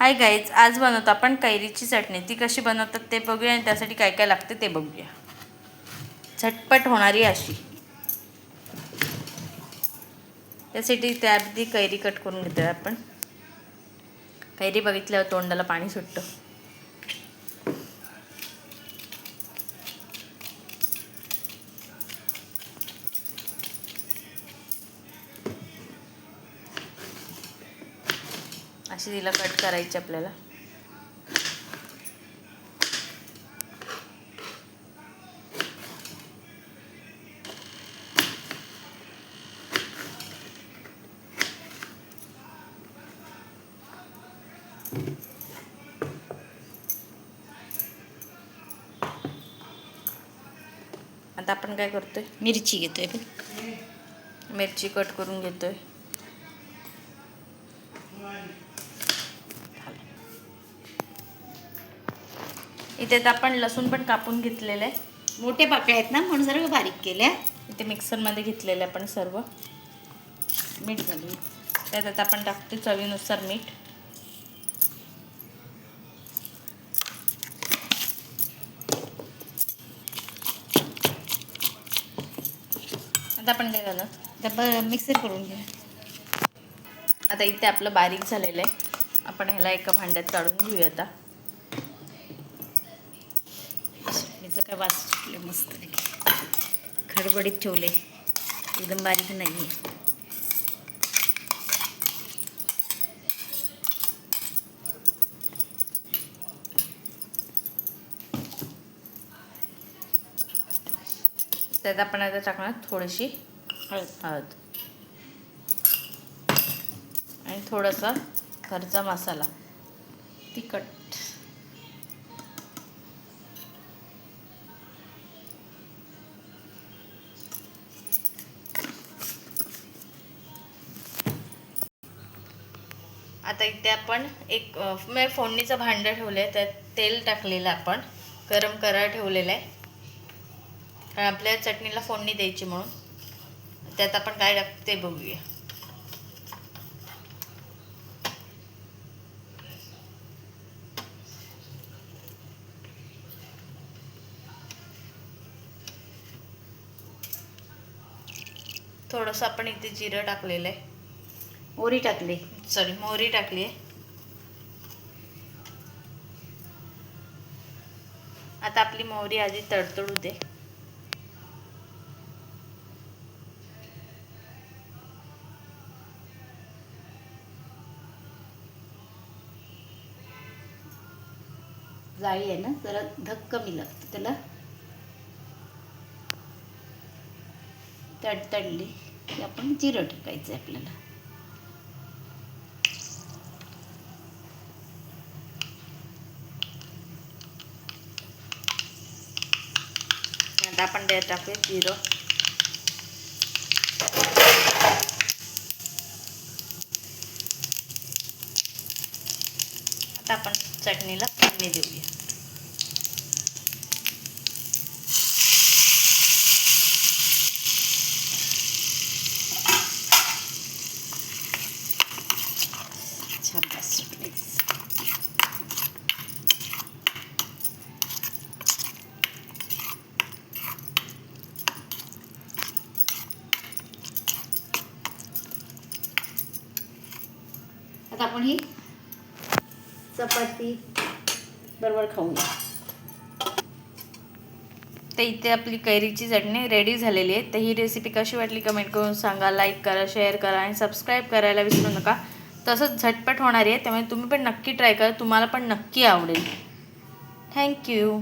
Hi guys, आज बनवतो आपण कैरीची चटणी। ती कशी बनवतात ते बघूया आणि त्यासाठी काय काय लागते ते बघूया। झटपट होणारी अशी। त्यासाठी त्याआधी कैरी कट करून घेतोय आपण। कैरी बघितल्यावर तोंडाला पाणी सुटतं। अशी तिला कट करायची आपल्याला। आता आपण काय करतोय, मिरची घेतोय। मिरची कट करून घेतोय। इथे आपण लसूण पण कापून घेतलेलं आहे। मोठे पाकळे आहेत ना, म्हणून सर्व बारीक केल्या। इथे मिक्सरमध्ये घेतलेलं आहे आपण सर्व। मीठ घालून त्यात आपण टाकतो चवीनुसार मीठ। आता आपण काय झालं, डब्बा मिक्सर करून घ्या। आता इथे आपलं बारीक झालेलं आहे। आपण ह्याला एका भांड्यात काढून घेऊया। आता चटणीचं काय वास सुटले, मस्त खडबडीत ठेवले, एकदम बारीक नाही आहे। त्यात आपण आता टाकणार थोडीशी हळद आणि थोडासा घरचा मसाला, तिखट। आता इथे आपण एक फोडणीचं भांडं ठेवलंय, त्यात तेल टाकलेलं आपण गरम करायला ठेवलेलं आहे, कारण आपल्या चटणीला फोडणी द्यायची म्हणून। त्यात आपण काय टाकतो ते बघूया। थोडंसं आपण इथे जिरं टाकलेलं आहे, मोहरी टाकली, मोहरी टाकली आहे। आता आपली मोहरी आधी तडतडू दे। जाळी आहे ना, जरा धग कमी लागतं त्याला। तडतडली की आपण जिरं टाकायचं आपल्याला। आता आपण त्यात टाकूया जिरं। आता आपण चटणीला फोडणी देऊया। छान सुटले। आता आपण ही चपाती बरोबर खाऊया। तर इथे आपली कैरीची चटणी रेडी झालेली आहे। तर ही रेसिपी कशी वाटली कमेंट करून सांगा, लाईक करा, शेअर करा आणि सबस्क्राईब करायला विसरू नका। तसंच झटपट होणारी आहे, त्यामुळे तुम्ही पण नक्की ट्राय करा, तुम्हाला पण नक्की आवडेल। थँक्यू।